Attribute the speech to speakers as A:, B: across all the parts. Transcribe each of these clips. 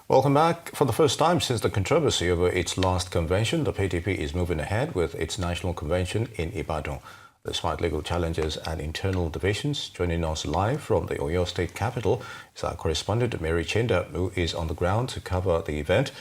A: Welcome back. For the first time since the controversy over its last convention, the PDP is moving ahead with its national convention in Ibadan. Despite legal challenges and internal divisions, joining us live from the Oyo State capital is our correspondent Mary Chinda, who is on the ground to cover the event.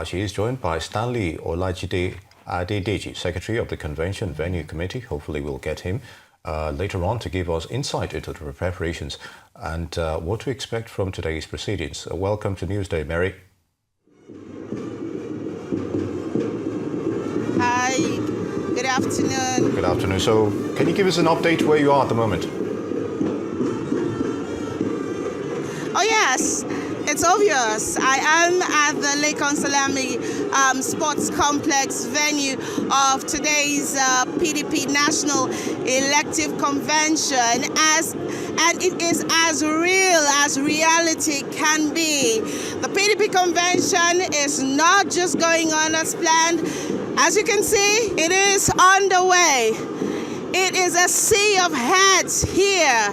A: She is joined by Stanley Olajide Adedeji, Secretary of the Convention Venue Committee. Hopefully we'll get him later on to give us insight into the preparations and what to expect from today's proceedings. Welcome to Newsday, Mary.
B: Hi, good afternoon.
A: Good afternoon. So, can you give us an update where you are at the moment?
B: Oh yes, it's obvious. I am at the Lake Salami Sports Complex venue of today's PDP National Elective Convention, and it is as real as reality can be. The PDP convention is not just going on as planned. As you can see, it is underway. It is a sea of heads here.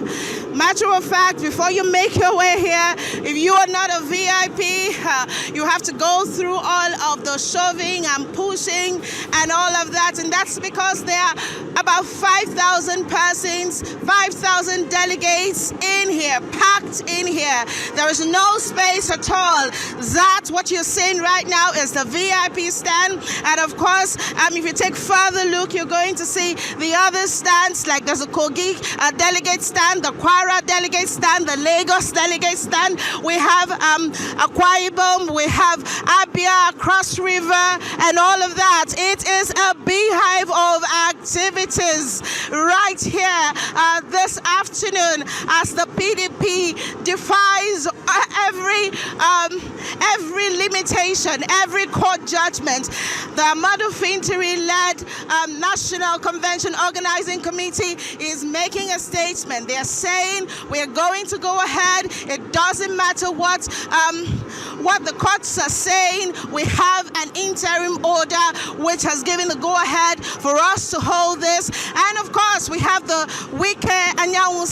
B: Matter of fact, before you make your way here, if you are not a VIP, you have to go through all of the shoving and pushing and all of that. And that's because there are about 5,000 persons, 5,000 delegates in here, packed in here. There is no space at all. That's what you're seeing right now is the VIP stand. And of course, if you take further look, you're going to see the other stands, like there's a Kogi delegate stand, the Kwara delegate stand, the Lagos delegate stand. We have Akwa Ibom, we have Abia, Cross River, and all of that. It is a beehive of activities right here this afternoon as the PDP defies every limitation, every court judgment. The Ahmadu Fintiri-led National Convention Organizing Committee is making a statement. They're saying we're going to go ahead. It doesn't matter what the courts are saying. We have an interim order which has given the go-ahead for us to hold this. And of course, we have the Wike Anyanwu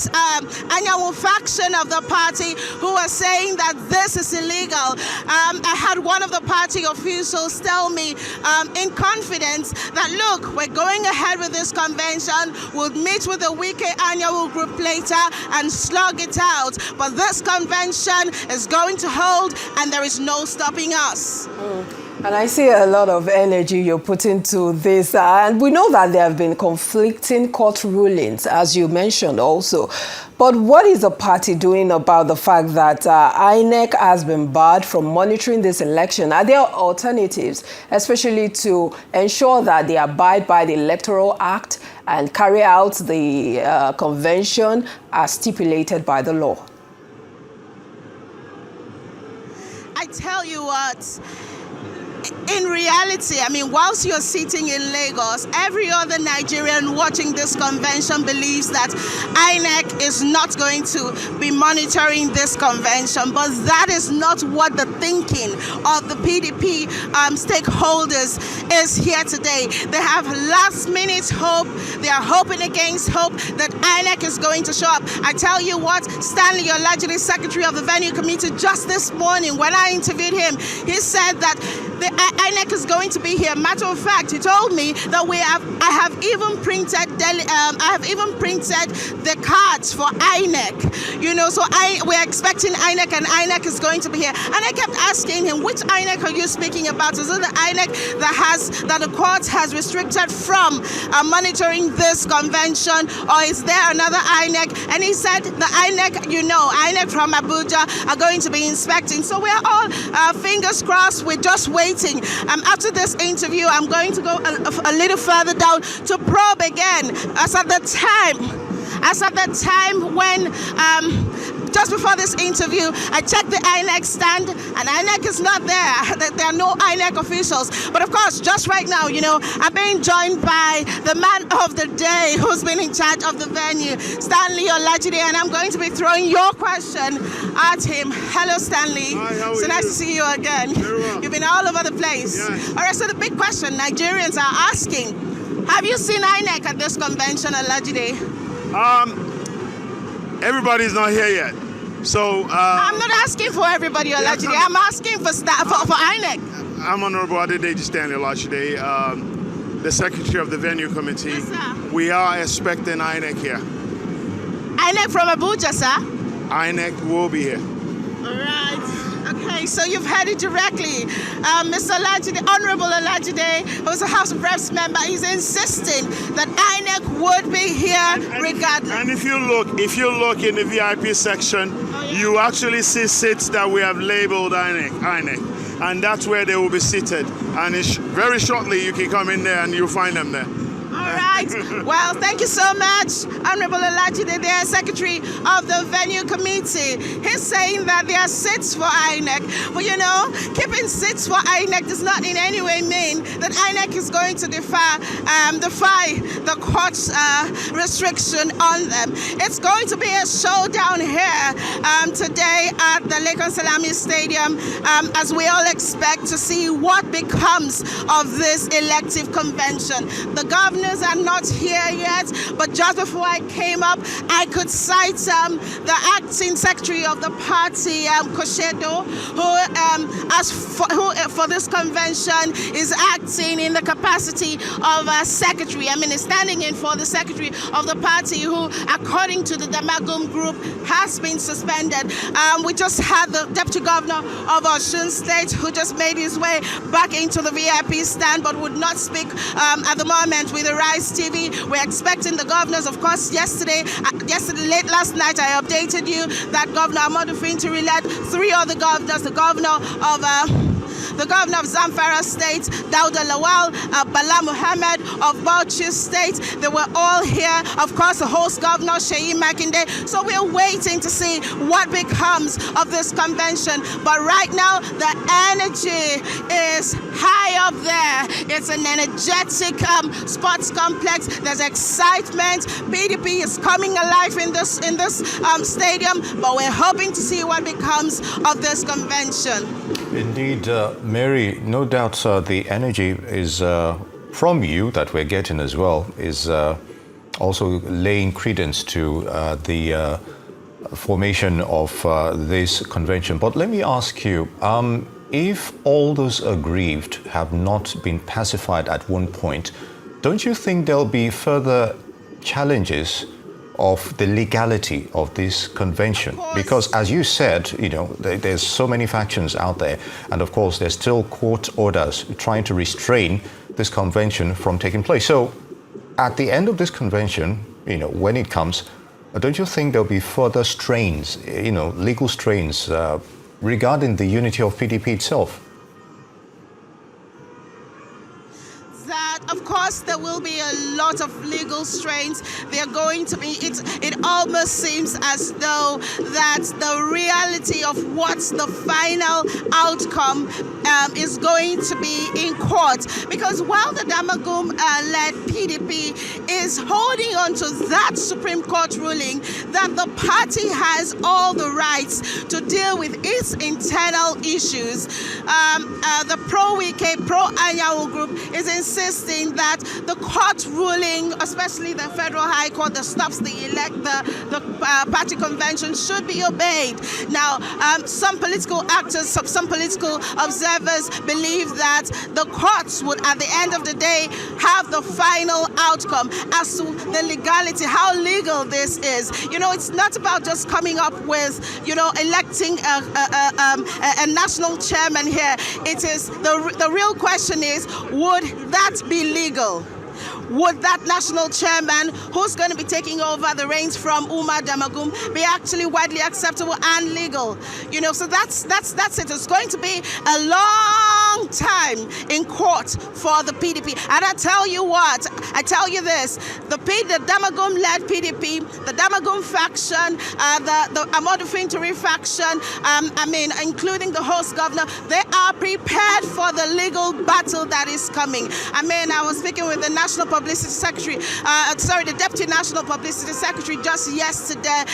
B: faction of the party who are saying that this is illegal. I had one of the party officials tell me in confidence that, look, we're going ahead with this convention. We'll meet with the Wike Anyanwu group later and slug it out. But this convention is going to hold, and there is no stopping us.
C: And I see a lot of energy you're putting to this. And we know that there have been conflicting court rulings, as you mentioned also. But what is the party doing about the fact that INEC has been barred from monitoring this election? Are there alternatives, especially to ensure that they abide by the Electoral Act and carry out the convention as stipulated by the law?
B: I tell you what, in reality, whilst you're sitting in Lagos, every other Nigerian watching this convention believes that INEC is not going to be monitoring this convention. But that is not what the thinking of the PDP stakeholders is here today. They have last-minute hope. They are hoping against hope that INEC is going to show up. I tell you what, Stanley Olajide, Secretary of the Venue Committee, just this morning when I interviewed him, he said that the INEC is going to be here. Matter of fact, he told me that I have even printed the cards for INEC. So we're expecting INEC, and INEC is going to be here. And I kept asking him, which INEC are you speaking about? Is it the INEC that the court has restricted from monitoring this convention, or is there another INEC? And he said the INEC, INEC from Abuja are going to be inspecting. So we're all fingers crossed. We're just waiting. After this interview, I'm going to go a little further down to probe again. As at the time when just before this interview, I checked the INEC stand, and INEC is not there. There are no INEC officials. But of course, just right now, I'm being joined by the man of the day who's been in charge of the venue, Stanley Olajide, and I'm going to be throwing your question at him. Hello, Stanley.
D: Hi, how are
B: so
D: you?
B: Nice to see you again.
D: Very well.
B: You've been all over the place.
D: Yes.
B: All right, so the big question Nigerians are asking, have you seen INEC at this convention, Olajide?
D: Everybody's not here yet. So
B: I'm not asking for everybody, Olajide. I'm asking for staff for INEC.
D: I'm Honorable Adedeji Stanley Olajide, the Secretary of the Venue Committee.
B: Yes, sir.
D: We are expecting INEC here.
B: INEC from Abuja, sir.
D: INEC will be here.
B: All right. Okay, so you've heard it directly. Mr. Olajide, Honorable Olajide, who's a House of Reps member, is insisting that INEC would be here regardless.
D: And if you look in the VIP section, you actually see seats that we have labeled INEC. And that's where they will be seated. And very shortly, you can come in there and you'll find them there.
B: All right. Well, thank you so much, Honorable Olajide, the Secretary of the Venue Committee. He's saying that there are seats for INEC. But you know, keeping seats for INEC does not in any way mean that INEC is going to defy the court's restriction on them. It's going to be a showdown here today at the Lagos Salami Stadium as we all expect to see what becomes of this elective convention. The governors are not here yet, but just before I came up, I could cite the acting secretary of the party, Koshedo, who for this convention is acting in the capacity of a secretary. I mean, is standing in for the secretary of the party, who, according to the Damagum group, has been suspended. We just had the deputy governor of Osun State, who just made his way back into the VIP stand, but would not speak at the moment with the Rise TV. We're expecting the governors, of course. Yesterday, late last night, I updated you that Governor Amadou Fintiri led 3 other governors, the governor of Zamfara State, Dauda Lawal, Bala Muhammad of Bauchi State. They were all here. Of course, the host governor, Sheyi Makinde. So we're waiting to see what becomes of this convention. But right now, the energy is high up there. It's an energetic sports complex. There's excitement. PDP is coming alive in this stadium. But we're hoping to see what becomes of this convention.
A: Indeed, Mary, no doubt the energy is from you that we're getting as well, is also laying credence to the formation of this convention. But let me ask you, if all those aggrieved have not been pacified at one point, don't you think there'll be further challenges of the legality of this convention? Because as you said, you know, there's so many factions out there, and of course there's still court orders trying to restrain this convention from taking place. So at the end of this convention, you know, when it comes, don't you think there'll be further strains, you know, legal strains regarding the unity of PDP itself?
B: That, of course, there will be a lot of legal strains. They're going to be, it almost seems as though that the reality of what's the final outcome is going to be in court. Because while the Damagum-led PDP is holding on to that Supreme Court ruling that the party has all the rights to deal with its internal issues, the pro-Wike, pro-Anyanwu group is insisting that the court ruling, especially the Federal High Court that stops the party convention, should be obeyed. Now, some political actors, some political observers believe that the courts would, at the end of the day, have the final outcome as to the legality, how legal this is. You know, it's not about just coming up with, you know, electing a national chairman here. It is, the real question is, would that be legal? Would that national chairman, who's going to be taking over the reins from Umar Damagum, be actually widely acceptable and legal? You know, so that's it. It's going to be a long time in court for the PDP. And I tell you what, I tell you this, the Damagum-led PDP, the Damagum faction, the Amadou Fintiri faction, I mean, including the host governor, they are prepared for the legal battle that is coming. I mean, I was speaking with the National Publicity Secretary, the Deputy National Publicity Secretary just yesterday,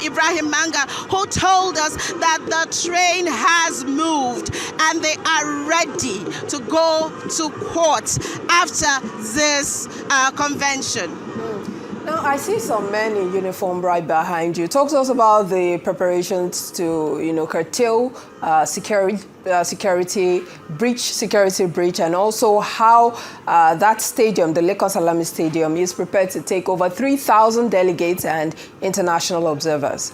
B: Ibrahim Manga, who told us that the train has moved and they are ready to go to court after this convention.
C: Now, I see some men in uniform right behind you. Talk to us about the preparations to, curtail security breach, and also how that stadium, the Lagos Salami Stadium, is prepared to take over 3,000 delegates and international observers.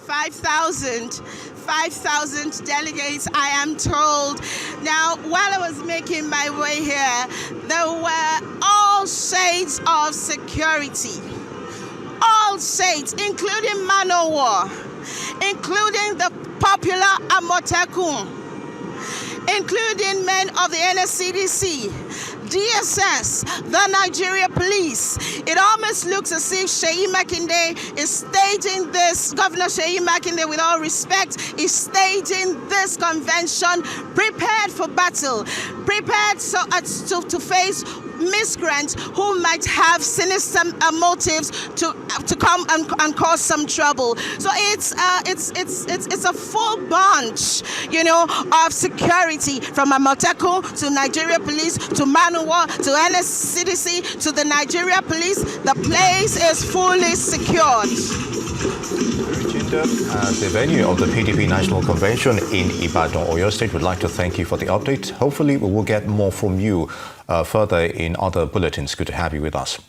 B: 5,000 delegates, I am told. Now, while I was making my way here, there were all shades of security. All shades, including man o' war, including the popular Amotekun, including men of the NSCDC, DSS, the Nigeria police. It almost looks as if Seyi Makinde is staging this, Governor Seyi Makinde, with all respect, is staging this convention prepared for battle, prepared to face miscreants who might have sinister motives to come and cause some trouble. So it's a full bunch, of security, from Amotekun to Nigeria police to Manuwa to NSCDC to the Nigeria police. The place is fully secured.
A: Chinda, the venue of the PDP National Convention in Ibadan, Oyo State, would like to thank you for the update. Hopefully we will get more from you further in other bulletins. Good to have you with us.